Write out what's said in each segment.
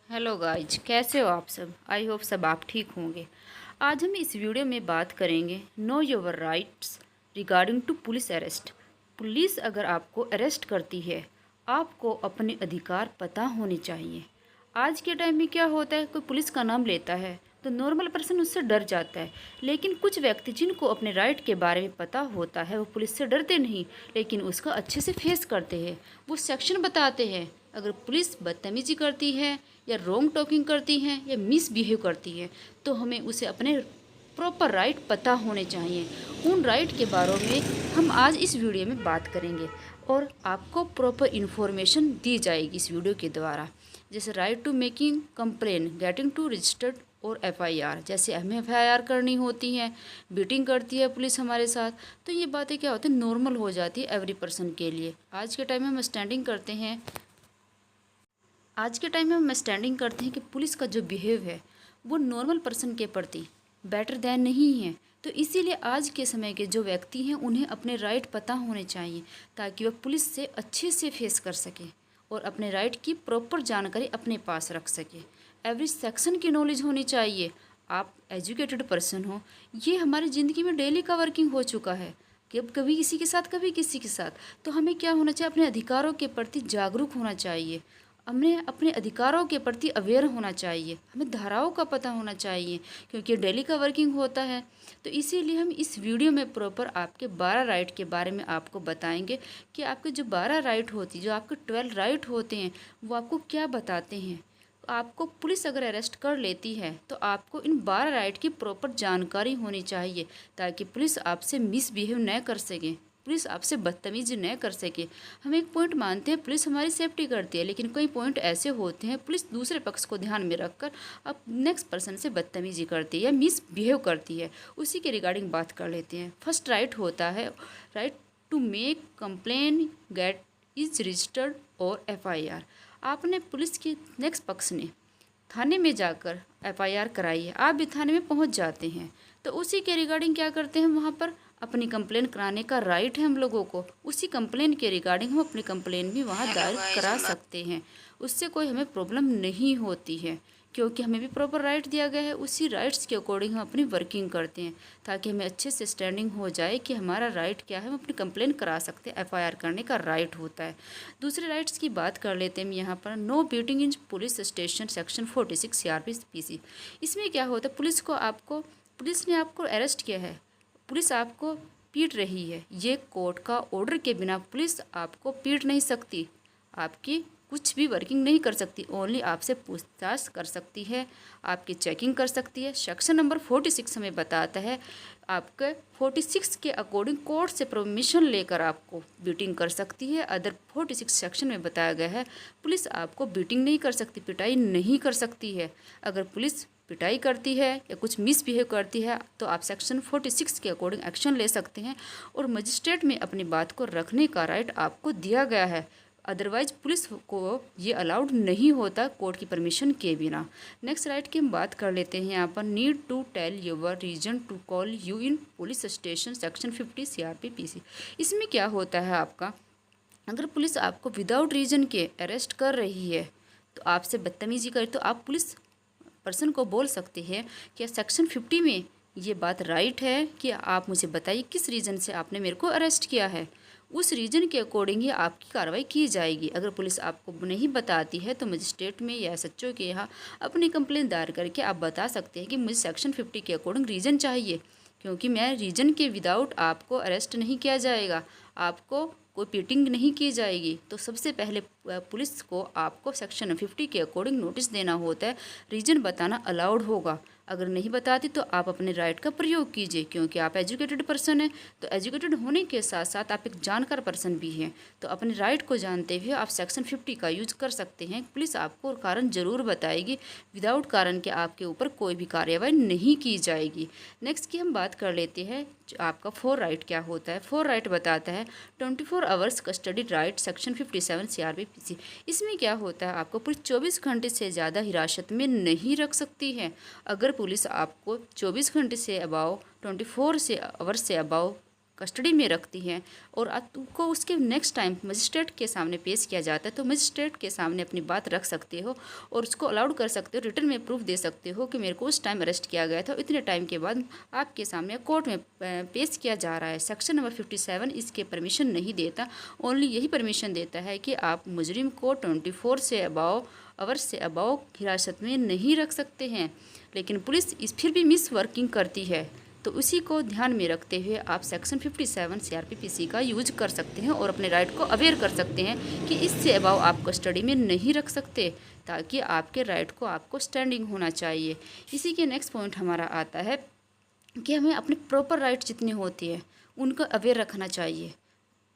Hello guys, कैसे हो आप सब। आई होप सब आप ठीक होंगे। आज हम इस वीडियो में बात करेंगे know your rights regarding to police arrest. Police अगर आपको अरेस्ट करती है, आपको अपने अधिकार पता होने चाहिए। आज के टाइम में क्या होता है, कोई पुलिस का नाम लेता है तो नॉर्मल पर्सन उससे डर जाता है, लेकिन कुछ व्यक्ति जिनको अपने राइट के बारे में पता होता है वो पुलिस से डरते नहीं, लेकिन उसका अच्छे से फेस करते हैं। वो सेक्शन बताते हैं। अगर पुलिस बदतमीजी करती है या रॉन्ग टॉकिंग करती है या मिसबिहेव करती है तो हमें उसे अपने प्रॉपर राइट पता होने चाहिए। उन राइट के बारे में हम आज इस वीडियो में बात करेंगे और आपको प्रॉपर इन्फॉर्मेशन दी जाएगी इस वीडियो के द्वारा। जैसे right to making complaint, getting to registered और एफआईआर। जैसे हमें एफआईआर करनी होती है, बीटिंग करती है पुलिस हमारे साथ, तो ये बातें क्या होती है, नॉर्मल हो जाती है एवरी पर्सन के लिए। आज के टाइम में हम स्टैंडिंग करते हैं कि पुलिस का जो बिहेव है वो नॉर्मल पर्सन के प्रति बेटर देन नहीं है। तो इसीलिए आज के समय के जो व्यक्ति हैं उन्हें अपने राइट पता होने चाहिए ताकि वह पुलिस से अच्छे से फेस कर सके और अपने राइट की प्रॉपर जानकारी अपने पास रख सके। एवरी सेक्शन की नॉलेज होनी चाहिए। आप एजुकेटेड पर्सन हो, ये हमारी ज़िंदगी में डेली का वर्किंग हो चुका है कि अब कभी किसी के साथ कभी किसी के साथ। तो हमें क्या होना चाहिए, अपने अधिकारों के प्रति जागरूक होना चाहिए। हमें अपने अधिकारों के प्रति अवेयर होना चाहिए। हमें धाराओं का पता होना चाहिए क्योंकि डेली का वर्किंग होता है। तो इसीलिए हम इस वीडियो में प्रॉपर आपके 12 राइट के बारे में आपको बताएंगे कि आपके जो 12 राइट होती, जो आपके 12 राइट होते हैं वो आपको क्या बताते हैं। आपको पुलिस अगर अरेस्ट कर लेती है तो आपको इन 12 राइट की प्रॉपर जानकारी होनी चाहिए ताकि पुलिस आपसे मिसबिहेव न कर सके, पुलिस आपसे बदतमीजी न कर सके। हम एक पॉइंट मानते हैं पुलिस हमारी सेफ्टी करती है, लेकिन कई पॉइंट ऐसे होते हैं पुलिस दूसरे पक्ष को ध्यान में रखकर अब नेक्स्ट पर्सन से बदतमीजी करती है या मिसबिहेव करती है। उसी के रिगार्डिंग बात कर लेते हैं। फर्स्ट राइट होता है right to make complaint, get is registered और एफआईआर। आपने पुलिस के नेक्स्ट पक्ष ने थाने में जाकर एफआईआर कराई है, आप भी थाने में पहुंच जाते हैं तो उसी के रिगार्डिंग क्या करते हैं, वहां पर अपनी कंप्लेन कराने का राइट है हम लोगों को। उसी कंप्लेन के रिगार्डिंग हम अपनी कंप्लेन भी वहां दायर करा सकते हैं। उससे कोई हमें प्रॉब्लम नहीं होती है क्योंकि हमें भी प्रॉपर राइट दिया गया है। उसी राइट्स के अकॉर्डिंग हम अपनी वर्किंग करते हैं ताकि हमें अच्छे से स्टैंडिंग हो जाए कि हमारा राइट क्या है, हम अपनी कंप्लेन करा सकते हैं। एफआईआर करने का राइट होता है। दूसरे राइट्स की बात कर लेते हैं यहाँ पर। No beating in police station, section 46 CRPC। इसमें क्या होता है, पुलिस ने आपको अरेस्ट किया है, पुलिस आपको पीट रही है, ये कोर्ट का ऑर्डर के बिना पुलिस आपको पीट नहीं सकती, आपकी कुछ भी वर्किंग नहीं कर सकती। ओनली आपसे पूछताछ कर सकती है, आपकी चेकिंग कर सकती है। सेक्शन नंबर 46 हमें बताता है आपके 46 के अकॉर्डिंग कोर्ट से परमिशन लेकर आपको बीटिंग कर सकती है। अदर 46 सेक्शन में बताया गया है पुलिस आपको बीटिंग नहीं कर सकती, पिटाई नहीं कर सकती है। अगर पुलिस पिटाई करती है या कुछ मिसबिहेव करती है तो आप सेक्शन 46 के अकॉर्डिंग एक्शन ले सकते हैं और मजिस्ट्रेट में अपनी बात को रखने का राइट आपको दिया गया है। अदरवाइज पुलिस को ये अलाउड नहीं होता कोर्ट की परमिशन के बिना। नेक्स्ट राइट की हम बात कर लेते हैं यहाँ पर। Need to tell your reason to call you in police station, section 50 CRPC। इसमें क्या होता है आपका, अगर पुलिस आपको विदाउट रीजन के अरेस्ट कर रही है तो आपसे बदतमीजी करे तो आप पुलिस पर्सन को बोल सकते हैं कि सेक्शन 50 में ये बात राइट है कि आप मुझे बताइए किस रीज़न से आपने मेरे को अरेस्ट किया है। उस रीजन के अकॉर्डिंग ही आपकी कार्रवाई की जाएगी। अगर पुलिस आपको नहीं बताती है तो मजिस्ट्रेट में या SHO के यहाँ अपनी कंप्लेन दायर करके आप बता सकते हैं कि मुझे सेक्शन 50 के अकॉर्डिंग रीजन चाहिए, क्योंकि मैं रीजन के विदाउट आपको अरेस्ट नहीं किया जाएगा, आपको कोई पीटिंग नहीं की जाएगी। तो सबसे पहले पुलिस को आपको सेक्शन 50 के अकॉर्डिंग नोटिस देना होता है, रीजन बताना अलाउड होगा। अगर नहीं बताती तो आप अपने राइट का प्रयोग कीजिए, क्योंकि आप एजुकेटेड पर्सन हैं। तो एजुकेटेड होने के साथ साथ आप एक जानकार पर्सन भी हैं, तो अपने राइट को जानते हुए आप सेक्शन 50 का यूज कर सकते हैं। पुलिस आपको कारण जरूर बताएगी, विदाउट कारण के आपके ऊपर कोई भी कार्रवाई नहीं की जाएगी। नेक्स्ट की हम बात कर लेते हैं आपका 4 राइट क्या होता है। 4 राइट बताता है 24 hours custody right, section 57 CRPC। इसमें क्या होता है, आपको पुलिस 24 घंटे से ज़्यादा हिरासत में नहीं रख सकती है। अगर पुलिस आपको 24 घंटे से अबाव 24 से आवर्स से अबाव कस्टडी में रखती हैं और आपको उसके नेक्स्ट टाइम मजिस्ट्रेट के सामने पेश किया जाता है तो मजिस्ट्रेट के सामने अपनी बात रख सकते हो और उसको अलाउड कर सकते हो, रिटर्न में प्रूफ दे सकते हो कि मेरे को उस टाइम अरेस्ट किया गया था, इतने टाइम के बाद आपके सामने कोर्ट में पेश किया जा रहा है। सेक्शन नंबर 57 इसके परमिशन नहीं देता, ओनली यही परमिशन देता है कि आप मुजरिम को 24 से अबाव आवर्स से अबाव हिरासत में नहीं रख सकते हैं। लेकिन पुलिस इस फिर भी मिस वर्किंग करती है, तो उसी को ध्यान में रखते हुए आप सेक्शन 57 CRPC का यूज कर सकते हैं और अपने राइट को अवेयर कर सकते हैं कि इससे अबाव आप कस्टडी में नहीं रख सकते, ताकि आपके राइट को आपको स्टैंडिंग होना चाहिए। इसी के नेक्स्ट पॉइंट हमारा आता है कि हमें अपने प्रॉपर राइट जितने होते हैं उनका अवेयर रखना चाहिए।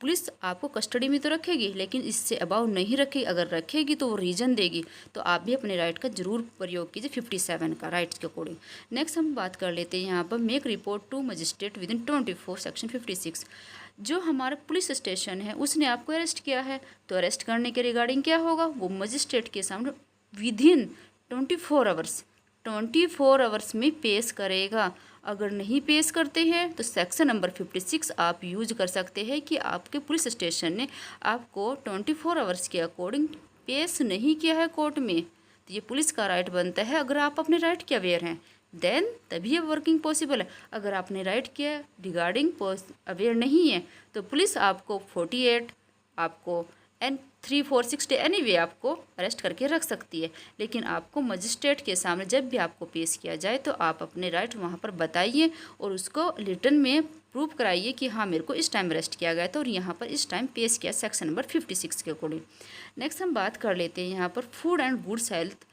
पुलिस आपको कस्टडी में तो रखेगी लेकिन इससे अबाव नहीं रखेगी, अगर रखेगी तो वो रीज़न देगी, तो आप भी अपने राइट का जरूर प्रयोग कीजिए 57 का राइट्स के अकॉर्डिंग। नेक्स्ट हम बात कर लेते हैं यहाँ पर make report to magistrate within 24 section 56। जो हमारा पुलिस स्टेशन है उसने आपको अरेस्ट किया है तो अरेस्ट करने के रिगार्डिंग क्या होगा, वो मजिस्ट्रेट के सामने विद इन 24 आवर्स में पेश करेगा। अगर नहीं पेश करते हैं तो सेक्शन नंबर 56 आप यूज कर सकते हैं कि आपके पुलिस स्टेशन ने आपको 24 आवर्स के अकॉर्डिंग पेश नहीं किया है कोर्ट में, तो ये पुलिस का राइट बनता है। अगर आप अपने राइट के अवेयर हैं देन तभी ये वर्किंग पॉसिबल है। अगर आपने राइट के रिगार्डिंग अवेयर नहीं है तो पुलिस आपको 48 आपको एंड 3-4-6 डे एनीवे आपको अरेस्ट करके रख सकती है। लेकिन आपको मजिस्ट्रेट के सामने जब भी आपको पेश किया जाए तो आप अपने राइट वहाँ पर बताइए और उसको रिटर्न में प्रूव कराइए कि हाँ मेरे को इस टाइम अरेस्ट किया गया था और यहाँ पर इस टाइम पेश किया सेक्शन नंबर 56 के अकॉर्डिंग। नेक्स्ट हम बात कर लेते हैं यहाँ पर food and goods health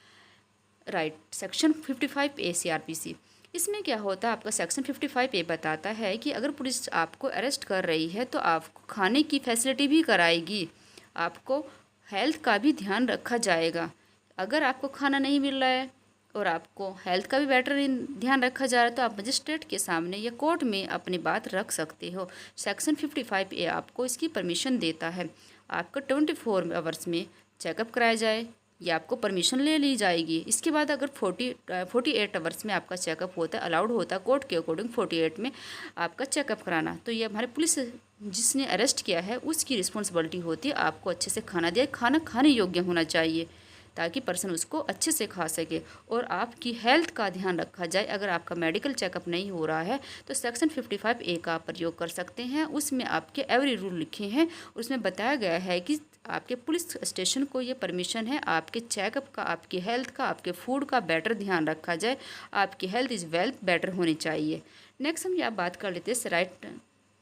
right section 55A CRPC। इसमें क्या होता है, आपका सेक्शन 55A बताता है कि अगर पुलिस आपको अरेस्ट कर रही है तो आपको खाने की फैसिलिटी भी कराएगी, आपको हेल्थ का भी ध्यान रखा जाएगा। अगर आपको खाना नहीं मिल रहा है और आपको हेल्थ का भी बेटर ध्यान रखा जा रहा है तो आप मजिस्ट्रेट के सामने या कोर्ट में अपनी बात रख सकते हो। सेक्शन 55A आपको इसकी परमिशन देता है। आपको 24 आवर्स में चेकअप कराया जाए या आपको परमिशन ले ली जाएगी। इसके बाद अगर 48 आवर्स में आपका चेकअप होता है, अलाउड होता है कोर्ट के अकॉर्डिंग 48 में आपका चेकअप कराना, तो ये हमारे पुलिस जिसने अरेस्ट किया है उसकी रिस्पॉन्सिबिलिटी होती है आपको अच्छे से खाना दिया, खाना खाने योग्य होना चाहिए ताकि पर्सन उसको अच्छे से खा सके और आपकी हेल्थ का ध्यान रखा जाए। अगर आपका मेडिकल चेकअप नहीं हो रहा है तो सेक्शन 55A का प्रयोग कर सकते हैं। उसमें आपके एवरी रूल लिखे हैं, उसमें बताया गया है कि आपके पुलिस स्टेशन को ये परमिशन है आपके चेकअप का, आपकी हेल्थ का, आपके फूड का बेटर ध्यान रखा जाए। आपकी हेल्थ इज़ वेल्थ बेटर होनी चाहिए। नेक्स्ट हम यहाँ बात कर लेते हैं राइट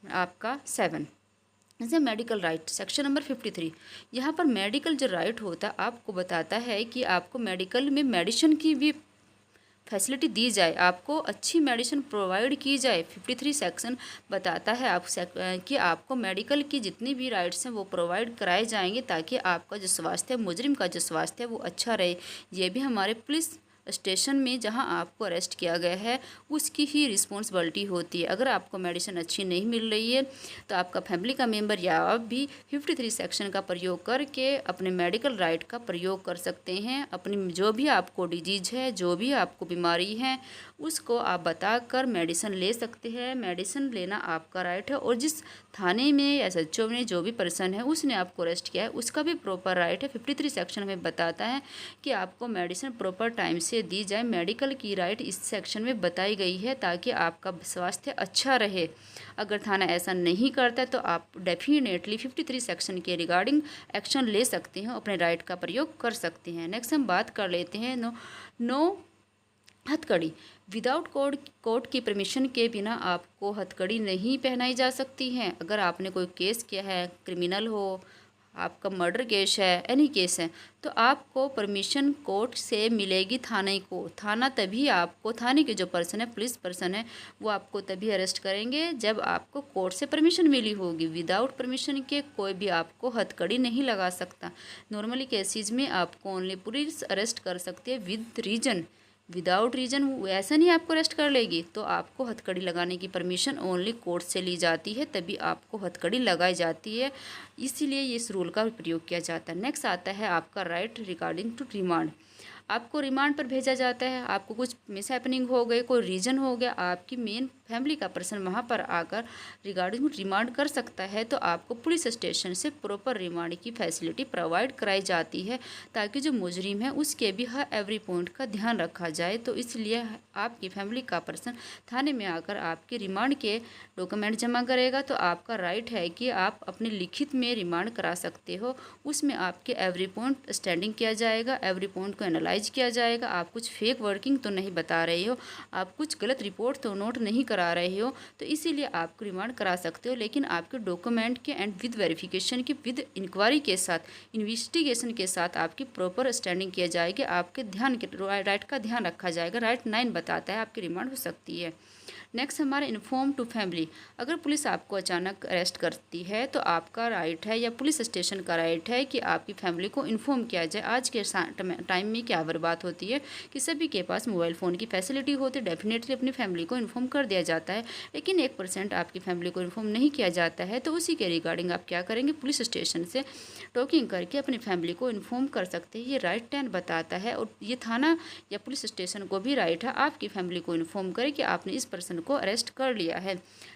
आपका 7 जैसे मेडिकल राइट सेक्शन नंबर 53। यहाँ पर मेडिकल जो राइट होता है आपको बताता है कि आपको मेडिकल में मेडिसिन की भी फैसिलिटी दी जाए, आपको अच्छी मेडिसिन प्रोवाइड की जाए। 53 सेक्शन बताता है कि आपको मेडिकल की जितनी भी राइट्स हैं वो प्रोवाइड कराए जाएंगे ताकि आपका जो स्वास्थ्य है, मुजरिम का जो स्वास्थ्य है वो अच्छा रहे। ये भी हमारे पुलिस स्टेशन में जहां आपको अरेस्ट किया गया है उसकी ही रिस्पॉन्सिबिलिटी होती है। अगर आपको मेडिसिन अच्छी नहीं मिल रही है तो आपका फैमिली का मेंबर या आप भी 53 सेक्शन का प्रयोग करके अपने मेडिकल राइट का प्रयोग कर सकते हैं। अपनी जो भी आपको डिजीज है, जो भी आपको बीमारी है उसको आप बताकर मेडिसिन ले सकते हैं। मेडिसिन लेना आपका राइट है और जिस थाने में या SHO में जो भी पर्सन है उसने आपको अरेस्ट किया है उसका भी प्रॉपर राइट है। 53 सेक्शन में बताता है कि आपको मेडिसिन प्रॉपर टाइम से दी जाए। मेडिकल की राइट इस सेक्शन में बताई गई है ताकि आपका स्वास्थ्य अच्छा रहे। अगर थाना ऐसा नहीं करता तो आप डेफिनेटली 53 सेक्शन के रिगार्डिंग एक्शन ले सकते हैं, अपने राइट का प्रयोग कर सकते हैं। नेक्स्ट हम बात कर लेते हैं नो हथकड़ी। विदाउट कोर्ट की परमिशन के बिना आपको हथकड़ी नहीं पहनाई जा सकती हैं। अगर आपने कोई केस किया है, क्रिमिनल हो, आपका मर्डर केस है, एनी केस है, तो आपको परमिशन कोर्ट से मिलेगी थाने को। थाना तभी आपको, थाने के जो पर्सन है, पुलिस पर्सन है, वो आपको तभी अरेस्ट करेंगे जब आपको कोर्ट से परमिशन मिली होगी। विदाउट परमिशन के कोई भी आपको हथकड़ी नहीं लगा सकता। नॉर्मली केसेस में आपको ओनली पुलिस अरेस्ट कर सकती है विद रीजन। विदाउट रीजन ऐसा नहीं आपको अरेस्ट कर लेगी, तो आपको हथकड़ी लगाने की परमिशन ओनली कोर्ट से ली जाती है, तभी आपको हथकड़ी लगाई जाती है। इसीलिए इस रूल का प्रयोग किया जाता है। नेक्स्ट आता है आपका राइट रिगार्डिंग टू रिमांड। आपको रिमांड पर भेजा जाता है, आपको कुछ मिस हैपनिंग हो गई, कोई रीज़न हो गया, आपकी मेन फैमिली का पर्सन वहाँ पर आकर रिगार्डिंग रिमांड कर सकता है, तो आपको पुलिस स्टेशन से प्रॉपर रिमांड की फैसिलिटी प्रोवाइड कराई जाती है, ताकि जो मुजरिम है उसके भी हर एवरी पॉइंट का ध्यान रखा जाए। तो इसलिए आपकी फैमिली का पर्सन थाने में आकर आपके रिमांड के डॉक्यूमेंट जमा करेगा, तो आपका राइट है कि आप अपने लिखित में रिमांड करा सकते हो। उसमें आपके एवरी पॉइंट स्टैंडिंग किया जाएगा, एवरी पॉइंट को एनालाइज किया जाएगा, आप कुछ फेक वर्किंग तो नहीं बता रहे हो, आप कुछ गलत रिपोर्ट तो नोट नहीं करा रहे हो, तो इसीलिए आपको रिमांड करा सकते हो। लेकिन आपके डॉक्यूमेंट के एंड विद वेरिफिकेशन के, विद इंक्वायरी के साथ, इन्वेस्टिगेशन के साथ आपकी प्रॉपर स्टैंडिंग किया जाएगी, आपके ध्यान के राइट का ध्यान रखा जाएगा। राइट 9 बताता है आपकी रिमांड हो सकती है। नेक्स्ट हमारा इन्फॉर्म टू फैमिली। अगर पुलिस आपको अचानक अरेस्ट करती है तो आपका राइट है या पुलिस स्टेशन का राइट है कि आपकी फैमिली को इन्फॉर्म किया जाए। आज के टाइम में क्या बर्बाद होती है कि सभी के पास मोबाइल फ़ोन की फैसिलिटी होती है, डेफिनेटली अपनी फैमिली को इन्फॉर्म कर दिया जाता है, लेकिन 1% आपकी फैमिली को इन्फॉर्म नहीं किया जाता है। तो उसी के रिगार्डिंग आप क्या करेंगे, पुलिस स्टेशन से टॉकिंग करके अपनी फैमिली को इन्फॉर्म कर सकते हैं। ये राइट 10 बताता है, और ये थाना या पुलिस स्टेशन को भी राइट है आपकी फैमिली को इन्फॉर्म करे कि आपने इस पर्सन को अरेस्ट कर लिया है,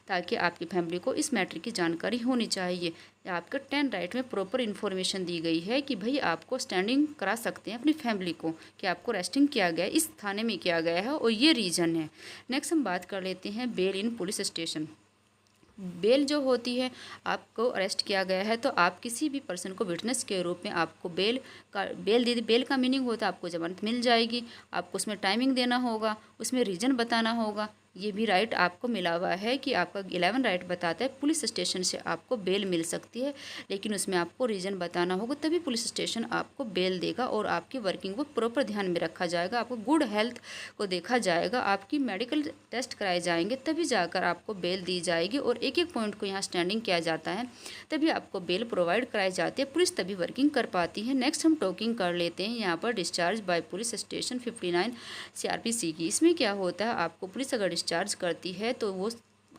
ताकि आपकी फैमिली को इस मैटर की जानकारी होनी चाहिए। आपका 10 राइट में प्रॉपर इन्फॉर्मेशन दी गई है कि भाई आपको स्टैंडिंग करा सकते हैं अपनी फैमिली को, कि आपको अरेस्टिंग किया गया है, इस थाने में किया गया है और ये रीज़न है। नेक्स्ट हम बात कर लेते हैं बेल इन पुलिस स्टेशन। बेल जो होती है, आपको अरेस्ट किया गया है तो आप किसी भी पर्सन को विटनेस के रूप में आपको बेल दे दी। बेल का मीनिंग होता है आपको जमानत मिल जाएगी, आपको उसमें टाइमिंग देना होगा, उसमें रीज़न बताना होगा। ये भी राइट आपको मिला हुआ है कि आपका 11 राइट बताता है पुलिस स्टेशन से आपको बेल मिल सकती है, लेकिन उसमें आपको रीज़न बताना होगा, तभी पुलिस स्टेशन आपको बेल देगा और आपकी वर्किंग को प्रॉपर ध्यान में रखा जाएगा, आपको गुड हेल्थ को देखा जाएगा, आपकी मेडिकल टेस्ट कराए जाएंगे, तभी जाकर आपको बेल दी जाएगी। और एक एक पॉइंट को यहाँ स्टैंडिंग किया जाता है, तभी आपको बेल प्रोवाइड कराई जाती है, पुलिस तभी वर्किंग कर पाती है। नेक्स्ट हम टॉकिंग कर लेते हैं यहाँ पर discharge by police station 59 CRPC की। इसमें क्या होता है, आपको पुलिस अगर डिस्चार्ज करती है तो वो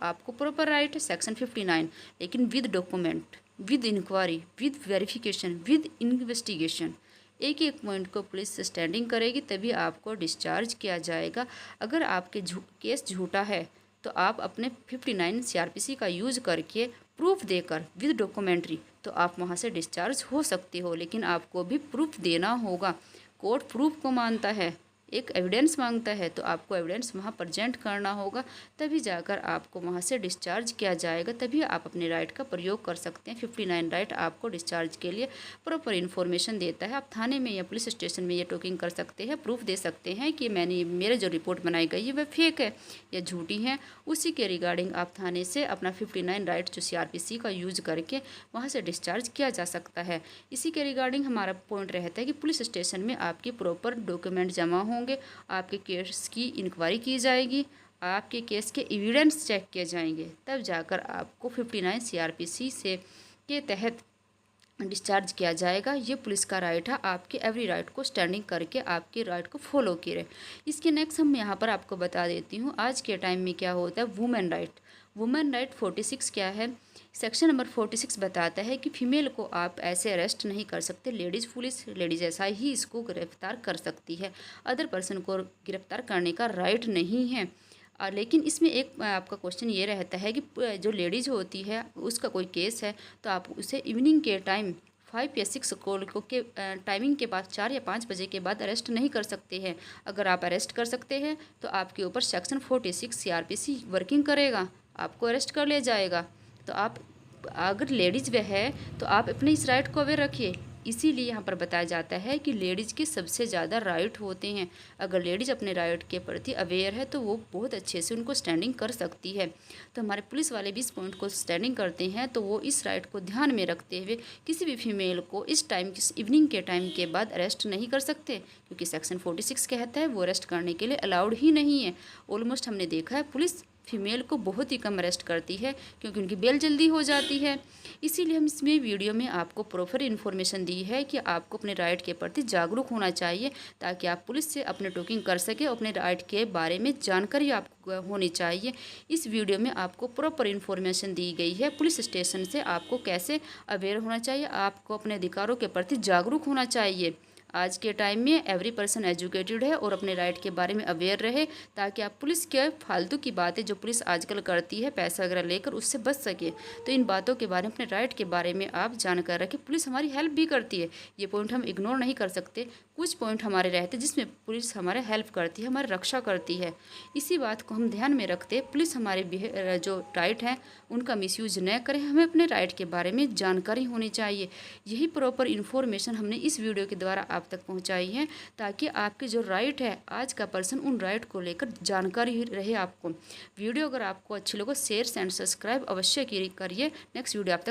आपको प्रॉपर राइट है सेक्शन 59, लेकिन with document, with inquiry, with verification, with investigation, एक एक पॉइंट को पुलिस स्टैंडिंग करेगी, तभी आपको डिस्चार्ज किया जाएगा। अगर आपके केस झूठा है तो आप अपने 59 CRPC का यूज़ करके प्रूफ देकर विद डॉक्यूमेंट्री तो आप वहाँ से डिस्चार्ज हो सकते हो, लेकिन आपको भी प्रूफ देना होगा। कोर्ट प्रूफ को मानता है, एक एविडेंस मांगता है, तो आपको एविडेंस वहाँ प्रेजेंट करना होगा, तभी जाकर आपको वहाँ से डिस्चार्ज किया जाएगा, तभी आप अपने राइट का प्रयोग कर सकते हैं। 59 राइट आपको डिस्चार्ज के लिए प्रॉपर इन्फॉर्मेशन देता है। आप थाने में या पुलिस स्टेशन में ये टोकिंग कर सकते हैं, प्रूफ दे सकते हैं कि मेरे जो रिपोर्ट बनाई गई है वह फेक है या झूठी है। उसी के रिगार्डिंग आप थाने से अपना 59 राइट जो CRPC का यूज करके वहाँ से डिस्चार्ज किया जा सकता है। इसी के रिगार्डिंग हमारा पॉइंट रहता है कि पुलिस स्टेशन में आपके प्रॉपर डॉक्यूमेंट जमा होंगे, आपके केस की इंक्वायरी की जाएगी, आपके केस के एविडेंस चेक किए जाएंगे, तब जाकर आपको 59 CRPC से के तहत डिस्चार्ज किया जाएगा। ये पुलिस का राइट है, आपके एवरी राइट को स्टैंडिंग करके आपके राइट को फॉलो करें। इसके नेक्स्ट हम यहाँ पर आपको बता देती हूँ आज के टाइम में क्या होता है वुमेन राइट। वुमेन राइट 46 क्या है, सेक्शन नंबर 46 बताता है कि फीमेल को आप ऐसे अरेस्ट नहीं कर सकते, लेडीज़ पुलिस, लेडीज़ SI ही इसको गिरफ्तार कर सकती है, अदर पर्सन को गिरफ्तार करने का राइट नहीं है। लेकिन इसमें एक आपका क्वेश्चन ये रहता है कि जो लेडीज़ होती है उसका कोई केस है तो आप उसे इवनिंग के टाइम 5 या 6 कॉल के टाइमिंग के बाद 4 या 5 बजे के बाद अरेस्ट नहीं कर सकते हैं। अगर आप अरेस्ट कर सकते हैं तो आपके ऊपर सेक्शन 46 CRPC वर्किंग करेगा, आपको अरेस्ट कर लिया जाएगा। तो आप अगर लेडीज़ वह है तो आप अपने इस राइट को अवेयर रखिए। इसीलिए यहाँ पर बताया जाता है कि लेडीज़ के सबसे ज़्यादा राइट होते हैं। अगर लेडीज़ अपने राइट के प्रति अवेयर है तो वो बहुत अच्छे से उनको स्टैंडिंग कर सकती है। तो हमारे पुलिस वाले भी इस पॉइंट को स्टैंडिंग करते हैं, तो वो इस राइट को ध्यान में रखते हुए किसी भी फीमेल को इस इवनिंग के टाइम के बाद अरेस्ट नहीं कर सकते, क्योंकि सेक्शन 46 कहता है वो अरेस्ट करने के लिए अलाउड ही नहीं है। ऑलमोस्ट हमने देखा है पुलिस फीमेल को बहुत ही कम अरेस्ट करती है क्योंकि उनकी बेल जल्दी हो जाती है। इसीलिए हम इसमें वीडियो में आपको प्रॉपर इन्फॉर्मेशन दी है कि आपको अपने राइट के प्रति जागरूक होना चाहिए, ताकि आप पुलिस से अपने टोकिंग कर सके। अपने राइट के बारे में जानकारी आपको होनी चाहिए। इस वीडियो में आपको प्रॉपर इन्फॉर्मेशन दी गई है पुलिस स्टेशन से आपको कैसे अवेयर होना चाहिए, आपको अपने अधिकारों के प्रति जागरूक होना चाहिए। आज के टाइम में एवरी पर्सन एजुकेटेड है और अपने राइट के बारे में अवेयर रहे, ताकि आप पुलिस के फालतू की बातें जो पुलिस आजकल करती है पैसा वगैरह लेकर, उससे बच सके। तो इन बातों के बारे में, अपने राइट के बारे में आप जानकर रखें। पुलिस हमारी हेल्प भी करती है, ये पॉइंट हम इग्नोर नहीं कर सकते। कुछ पॉइंट हमारे रहते हैं जिसमें पुलिस हमारे हेल्प करती है, हमारी रक्षा करती है। इसी बात को हम ध्यान में रखते पुलिस हमारे जो राइट हैं उनका मिसयूज न करें। हमें अपने राइट के बारे में जानकारी होनी चाहिए। यही प्रॉपर इन्फॉर्मेशन हमने इस वीडियो के द्वारा आप तक पहुंचाई है, ताकि आपके जो राइट है आज का पर्सन उन राइट को लेकर जानकारी रहे आपको। वीडियो अगर आपको अच्छी लगे शेयर एंड सब्सक्राइब अवश्य करिए। नेक्स्ट वीडियो आप तक